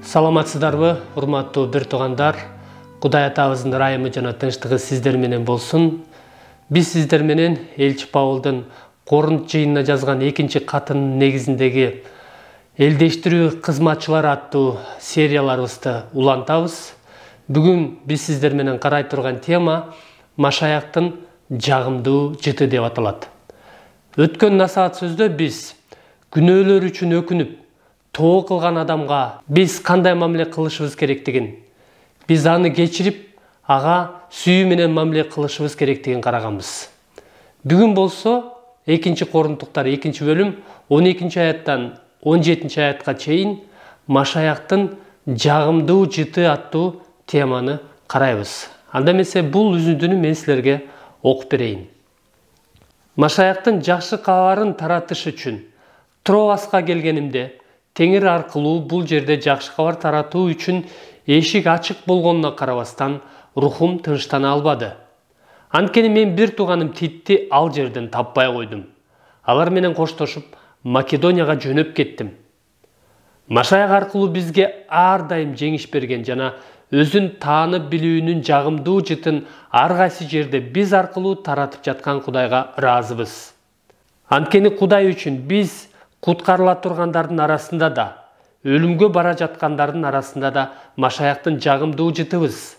Саламатсыздарбы, урматтуу бир туугандар. Кудай атабыздын ырайымы жана тынчтыгы сиздер менен болсун. Биз сиздер менен Элчи Павылдын Корунт жыйынына жазган экинчи катынын негизиндеги элдештирүү кызматчылар аттуу серияларыбызды улантабыз. Бүгүн биз сиздер менен карай турган тема Машаяктын жагымдуу жыты деп аталат. Өткөн насаат сөздө биз күнөөлөр үчүн өкүнүп тоо кылган адамга биз кандай мамиле кылышыбыз керектигин, биз аны кечирип, ага сүйүү менен мамиле кылышыбыз керектигин караганбыз. Бүгүн болсо 2-Корунттуктар 2-бөлүм 12-аяттан 17-аятка чейин Машаяктын жагымдуу жыты аттуу теманы карайбыз. Анда эмесе бул үзүндүнү мен силерге окуп берейин. Машаяктын жакшы кабарын таратыш үчүн Троаска келгенимде, Теңир аркылуу бул жерде жакшы кабар таратуу үчүн эшик ачык болгонуна карабастан рухум тынчтана албады. Анткени мен бир тууганым Титти ал жерден таппай койдум. Алар менен коштошуп Македонияга жөнөп кеттим. Машаяк аркылуу бизге ар дайым жеңиш берген жана өзүн таанып билүүнүн жагымдуу жытын ар кайсы жерде биз аркылуу таратып жаткан Кудайга ыраазыбыз. Анткени Кудай үчүн биз куткарыла тургандардын арасында да, өлүмгө бара жаткандардын арасында да Машаяктын жагымдуу жытыбыз.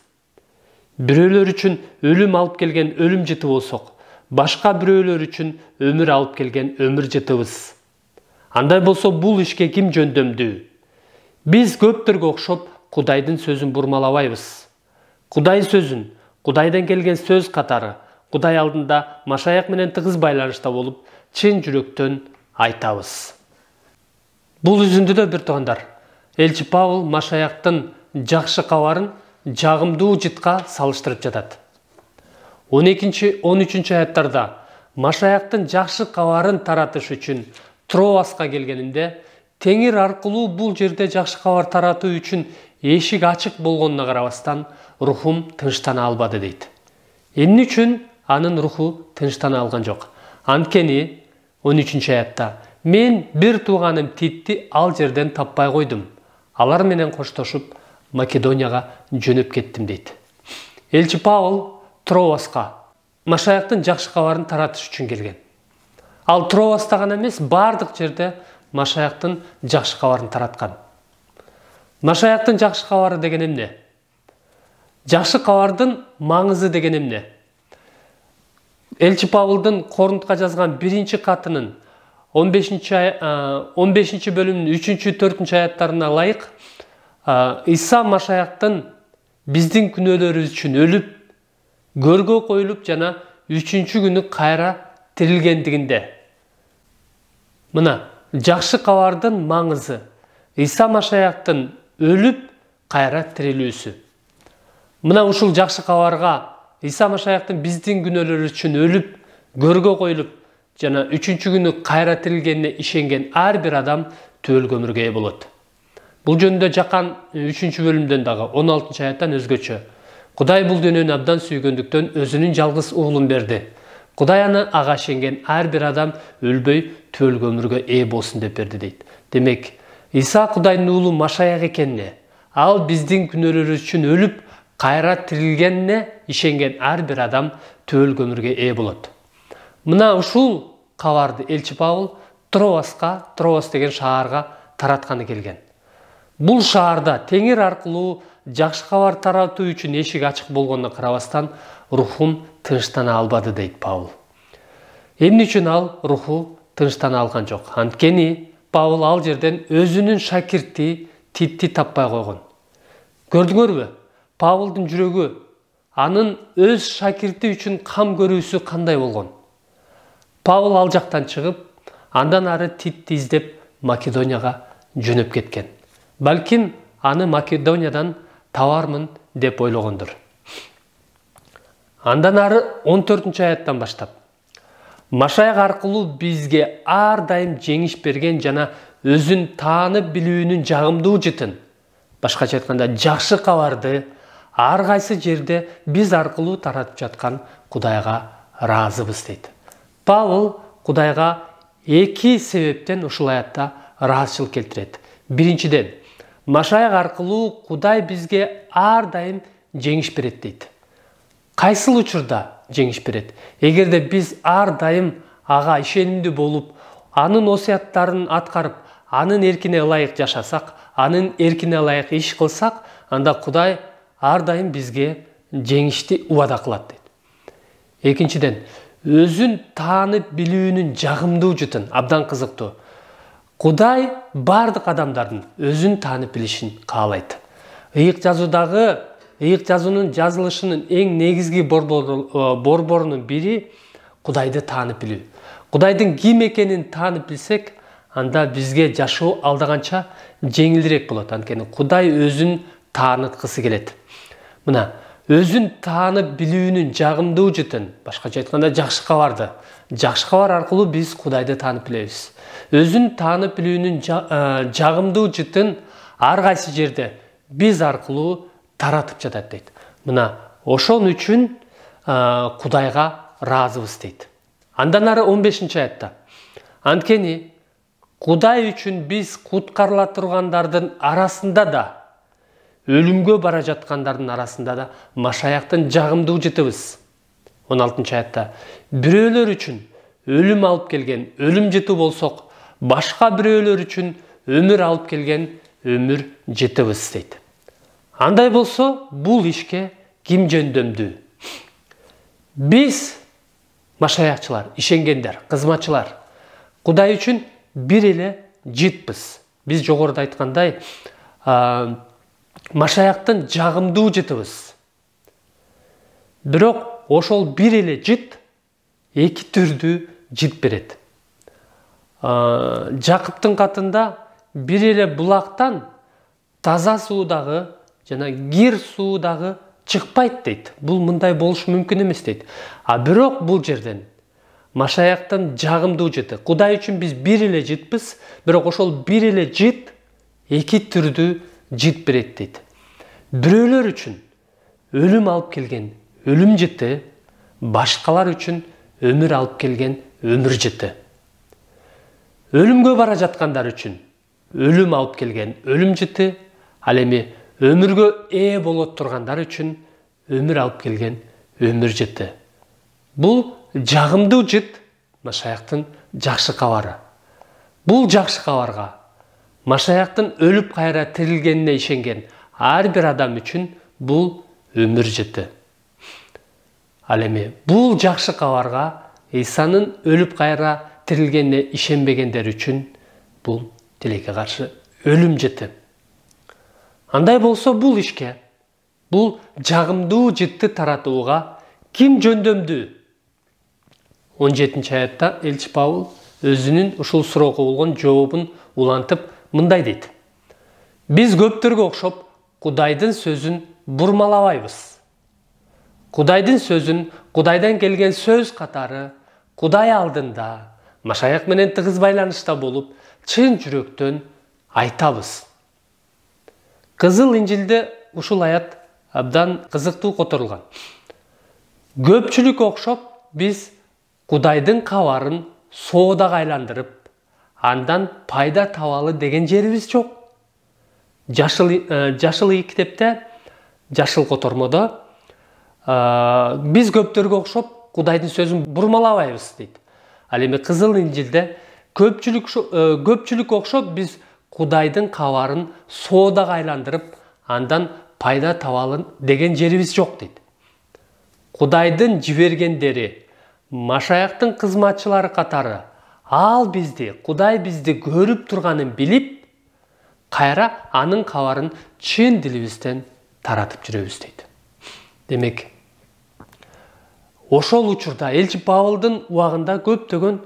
Бирөөлөр үчүн өлүм алып келген өлүм жыты болсок, башка бирөөлөр үчүн өмүр алып келген өмүр жытыбыз. Андай болсо бул ишке ким жөндөмдүү? Биз көптөргө окшоп Кудайдын сөзүн бурмалабайбыз. Кудай сөзүн, Кудайдан келген сөз катары Кудай алдында Машаяк менен тыгыз байланышта болуп, чын жүрөктөн айтабыз. Бул үзүндүдө бир туугандар, Элчи Павыл Машаяктын жакшы кабарын жагымдуу жытка салыштырып жатат. 12-13 аяттарда Машаяктын жакшы кабарын таратыш үчүн Троаска келгенимде, Теңир аркылуу бул жерде жакшы кабар таратуу үчүн эшик ачык болгонуна карабастан рухум тынчтана албады дейт. Эмне үчүн анын руху тынчтана алган жок? Анткени 13-аятта мен бир тууганым Титти ал жерден таппай койдум. Алар менен коштошуп Македонияга жөнөп кеттим дейт. Элчи Павыл Троаска Машаяктын жакшы кабарын таратыш үчүн келген. Ал Троаста гана эмес, бардык жерде Машаяктын жакшы кабарын тараткан. Машаяктын жакшы кабары деген эмне? Жакшы кабардын маңызы деген эмне? Элчи Павылдын Корунтка жазган 1-катынын 15-бөлүмүнүн 3-4 аяттарына ылайык, Иса Машаяктын биздин күнөөлөрүбүз үчүн өлүп, көргө коюлуп жана 3-күнү күнү кайра тирилгендигинде. Мына, жакшы кабардын маңызы Иса Машаяктын өлүп, кайра тирилүүсү. Мына ушул жакшы кабарга Иса Машаяктын биздин күнөөлөрүбүз үчүн өлүп, көргө коюлуп жана 3-күнү күнү кайра тирилгенине ишенген ар бир адам түбөлүк өмүргө ээ болот. Бул жөнүндө Жакан 3-бөлүмдөн дагы 16-аяттан өзгөчө. Кудай бул дүйнөнү абдан сүйгөндүктөн өзүнүн жалгыз уулун берди. Кудай аны ага ишенген ар бир адам өлбөй түбөлүк өмүргө ээ болсун деп берди дейт. Демек, Иса Кудайдын уулу Машаяк экенине, ал биздин күнөөлөрүбүз үчүн өлүп, кайра тирилгенине ишенген ар бир адам түбөлүк өмүргө ээ болот. Мына ушул кабарды Элчи Павыл Троас деген шаарга таратканы келген. Бул шаарда Теңир аркылуу жакшы кабар таратуу үчүн эшик ачык болгонуна карабастан рухум тынчтана албады дейт Павыл. Эмне үчүн ал руху тынчтана алган жок? Анткени Павыл ал жерден өзүнүн шакирти Титти таппай койгон. Көрдүңөрбү? Павылдын жүрөгү анын өз шакирти үчүн кам көрүүсү кандай болгон? Павыл ал жактан чыгып, андан ары Титти издеп Македонияга жөнөп кеткен. Балким аны Македониядан табармын деп ойлогондур. Андан ары 14-аяттан баштап Машаяк аркылуу бизге ар дайым жеңиш берген жана өзүн таанып билүүнүн жагымдуу жытын, башкача айтканда жакшы кабарды ар кайсы жерде биз аркылуу таратып жаткан Кудайга ыраазыбыз дейт. Павыл Кудайга эки себептен ушул аятта ыраазычылык келтирет. Биринчиден, Машаяк аркылуу Кудай бизге ар дайым жеңиш берет дейт. Кайсыл учурда жеңиш берет? Эгерде биз ар дайым ага ишенимдүү болуп, анын осуяттарын аткарып, анын эркине ылайык жашасак, анын эркине ылайык иш кылсак, анда Кудай ар дайым бизге жеңишти убада кылат дейт. Экинчиден, өзүн таанып билүүнүн жагымдуу жутун абдан кызыктуу. Кудай бардык адамдардын өзүн таанып билишин каалайт. Ыйык жазуунун жазылышынын эң негизги борборунун бири Кудайды таанып билүү. Кудайдын ким экенин таанып билсек, анда бизге жашоо алдаганча жеңилирээк болот. Анткени Кудай өзүн тааныткысы келет. Мына, өзүн таанып билүүнүн жагымдуу жутун, башкача айтканда жакшы кабар аркылуу биз Кудайды таанып билебиз. Өзүн таанып билүүнүн жагымдуу жутун ар кайсы жерде биз аркылуу таратып жатат дейт. Мына, ошон үчүн Кудайга ыраазыбыз дейт. Андан ары 15-аятта. Анткени Кудай үчүн биз куткарыла тургандардын арасында да, өлүмгө бара жаткандардын арасында да Машаяктын жагымдуу жытыбыз. 16-аятта. Бирөөлөр үчүн өлүм алып келген өлүм жыты болсок, башка бирөөлөр үчүн өмүр алып келген өмүр жытыбыз дейт. Андай болсо, бул ишке ким жөндөмдүү? Биз Машаякчылар, ишенгендер, кызматчылар, Кудай үчүн бир эле жытпыз. Биз жогоруда айткандай, Машаяктын жагымдуу жытыбыз. Бирок ошол бир эле жыт эки түрдүү жыт берет. Жакыптын катында бир эле булактан таза суудагы жана кир суудагы чыкпайт дейт. Бул мындай болуш мүмкүн эмес дейт. Бирок бул жерден Машаяктын жагымдуу жыты. Кудай үчүн биз бир эле жытпыз, бирок ошол бир эле жыт эки түрдүү жыт берет дейт. Бирөөлөр үчүн өлүм алып келген өлүм жыты, башкалар үчүн өмүр алып келген өмүр жыты. Өлүмгө бара жаткандар үчүн өлүм алып келген өлүм жыты, ал эми өмүргө ээ болот тургандар үчүн өмүр алып келген өмүр жыты. Бул жагымдуу жыт Машаяктын жакшы кабары. Бул жакшы кабарга Машаяктын өлүп кайра тирилгенине ишенген ар бир адам үчүн бул өмүр жыты. Ал эми бул жакшы кабарга Исанын өлүп кайра тирилгенине ишенбегендер үчүн бул тилекке каршы өлүм жыты. Андай болсо, бул ишке, бул жагымдуу жытты таратууга ким жөндөмдүү? 17-аятта элчи Павыл өзүнүн ушул суроого болгон жообун улантып мындай дейт. Биз көптөргө окшоп Кудайдын сөзүн бурмалабайбыз. Кудайдын сөзүн Кудайдан келген сөз катары Кудай алдында Машаяк менен тыгыз байланышта болуп, чын жүрөктөн айтабыз. Кызыл Инжилде ушул аят абдан кызыктуу которулган. Көпчүлүк окшоп биз Кудайдын кабарын соодага айландырып, андан пайда табалы деген жерибиз жок. Жашыл китепте, жашыл котормодо биз көптөргө окшоп Кудайдын сөзүн бурмалабайбыз дейт. Ал эми Кызыл Инжилде көпчүлүк окшоп биз Кудайдын кабарын соодага айландырып, андан пайда табалы деген жерибиз жок дейт. Кудайдын жибергендери, Машаяктын кызматчылары катары, ал бизди, Кудай бизди көрүп турганын билип, кайра анын кабарын чын дилибизден таратып жүрөбүз дейт. Демек, ошол учурда элчи Павылдын убагында көптөгөн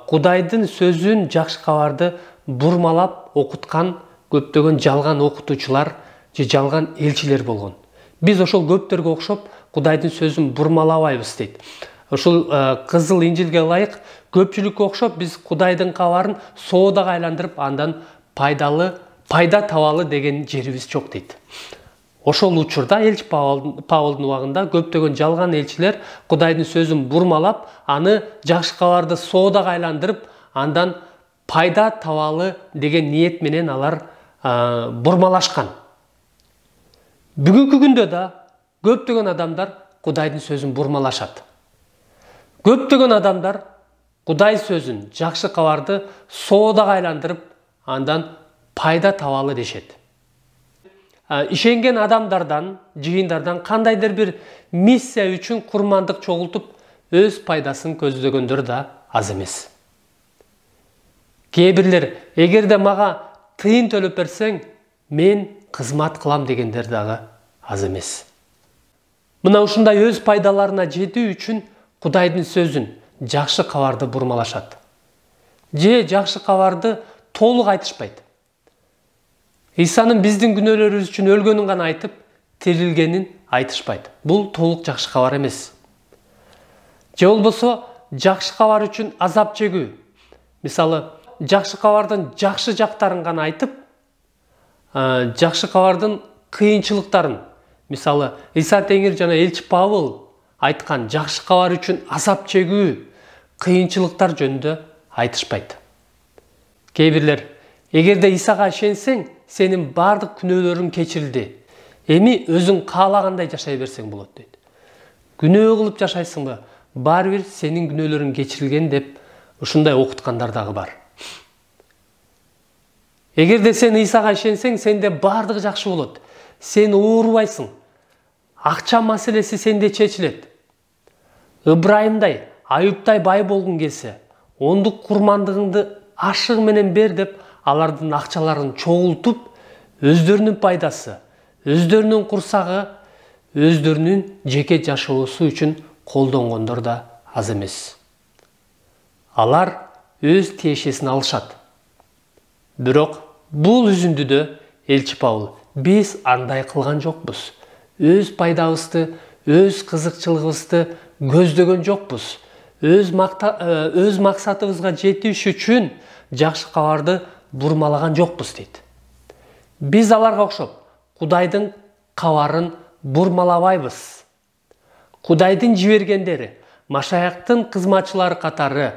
Кудайдын сөзүн, жакшы кабарды бурмалап окуткан көптөгөн жалган окутуучулар же жалган элчилер болгон. Биз ошол көптөргө окшоп Кудайдын сөзүн бурмалабайбыз дейт. Ушул Кызыл Инжилге ылайык көпчүлүккө окшоп биз Кудайдын кабарын соодага айландырып, андан пайда табалы деген жерибиз жок дейт. Ошол учурда элчи Павылдын убагында көптөгөн жалган элчилер Кудайдын сөзүн бурмалап, аны жакшы кабарды соодага айландырып, андан пайда табалы деген ниет менен алар бурмалашкан. Бүгүнкү күндө да көптөгөн адамдар Кудайдын сөзүн бурмалашат. Көптөгөн адамдар Кудай сөзүн, жакшы кабарды соодага айландырып, андан пайда табалы дешет. Ишенген адамдардан, жыйындардан кандайдыр бир миссия үчүн курмандык чогултуп, өз пайдасын көздөгөндөр да аз эмес. Кээ бирлер, эгерде мага тыйын төлөп берсең, мен кызмат кылам дегендер дагы аз эмес. Мына ушундай өз пайдаларына жетүү үчүн Кудайдын сөзүн, жакшы кабарды бурмалашат. Же жакшы кабарды толук айтышпайт. Исанын биздин күнөөлөрүбүз үчүн өлгөнүн гана айтып, тирилгенин айтышпайт. Бул толук жакшы кабар эмес. Же болбосо жакшы кабар үчүн азап чегүү. Мисалы, жакшы кабардын жакшы жактарын гана айтып, жакшы кабардын кыйынчылыктарын, мисалы, Иса Теңир жана элчи Павыл айткан жакшы кабар үчүн азап чегүү, кыйынчылыктар жөнүндө айтышпайт. Кээ бирлер, эгерде Исага ишенсең, сенин бардык күнөөлөрүң кечирилди. Эми өзүң каалагандай жашай берсең болот дейт. Күнөө кылып жашайсыңбы? Баары бир сенин күнөөлөрүң кечирилген деп ушундай окуткандар дагы бар. Эгерде сен Исага ишенсең, сенде бардыгы жакшы болот. Сен оорубайсың. Акча маселеси сенде чечилет. Ыбрайымдай, Аюптай бай болгуң келсе, ондук курмандыгыңды ашыгы менен бер деп алардын акчаларын чогултуп, өздөрүнүн пайдасы, өздөрүнүн курсагы, өздөрүнүн жеке жашоосу үчүн колдонгондор да аз эмес. Алар өз тиешесин алышат. Бирок бул үзүндүдө элчи Павыл, биз андай кылган жокпуз. Өз пайдабызды, өз кызыкчылыгыбызды көздөгөн жокпуз. Өз максатыбызга жетиш үчүн жакшы кабарды бурмалаган жокпуз дейт. Биз аларга окшоп Кудайдын кабарын бурмалабайбыз. Кудайдын жибергендери, Машаяктын кызматчылары катары,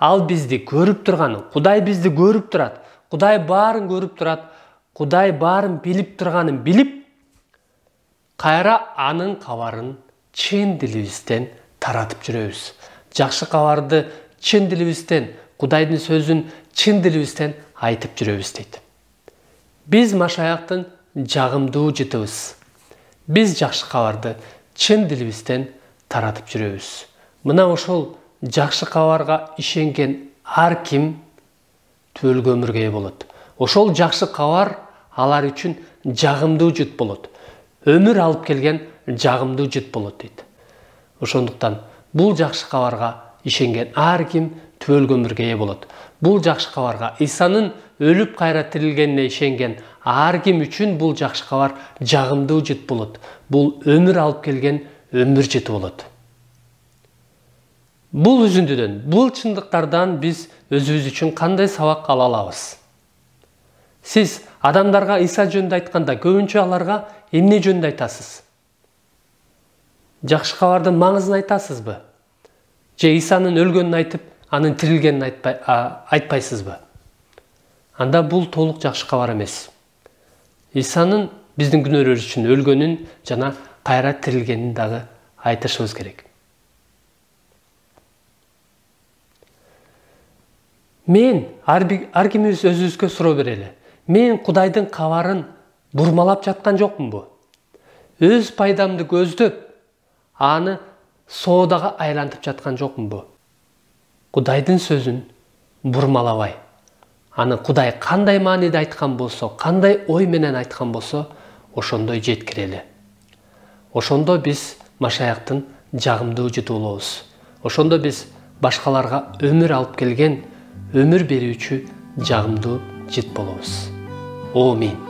ал бизди көрүп турганы, Кудай бизди көрүп турат, Кудай баарын көрүп турат, Кудай баарын билип турганын билип, кайра анын кабарын чын дилибизден таратып жүрөбүз. Жакшы кабарды чын дилибизден, Кудайдын сөзүн чын дилибизден айтып жүрөбүз дейт. Биз Машаяктын жагымдуу жытыбыз. Биз жакшы кабарды чын дилибизден таратып жүрөбүз. Мына ошол жакшы кабарга ишенген ар ким түбөлгө өмүргө ээ болот. Ошол жакшы кабар алар үчүн жагымдуу жыт болот. Өмүр алып келген жагымдуу жыт болот дейт. Ошондуктан бул жакшы кабарга ишенген ар ким түбөлгө өмүргө ээ болот. Бул жакшы кабарга, Исанын өлүп кайра тирилгенине ишенген ар ким үчүн бул жакшы кабар жагымдуу жыт болот. Бул өмүр алып келген өмүр жыты болот. Бул үзүндүдөн, бул чындыктардан биз өзүбүз үчүн кандай сабак ала алабыз? Сиз адамдарга Иса жөнүндө айтканда көбүнчө аларга эмне жөнүндө айтасыз? Жакшы кабардын маңызын айтасызбы? Же Исанын өлгөнүн айтып, анын тирилгенин айтпайсызбы? Анда бул толук жакшы кабар эмес. Исанын биздин күнөөлөрүбүз үчүн өлгөнүн жана кайра тирилгенин дагы айтышыбыз керек. Мен ар кимибиз өзүбүзгө суроо берели. Мен Кудайдын кабарын бурмалап жаткан жокмунбу? Өз пайдамды көздөп, аны соодага айлантып жаткан жокмунбу? Кудайдын сөзүн бурмалабай, аны Кудай кандай мааниде айткан болсо, кандай ой менен айткан болсо, ошондой жеткирели. Ошондо биз Машаяктын жагымдуу жыты болобуз. Ошондо биз башкаларга өмүр алып келген, өмүр берүүчү жагымдуу жыт болобуз. Амин.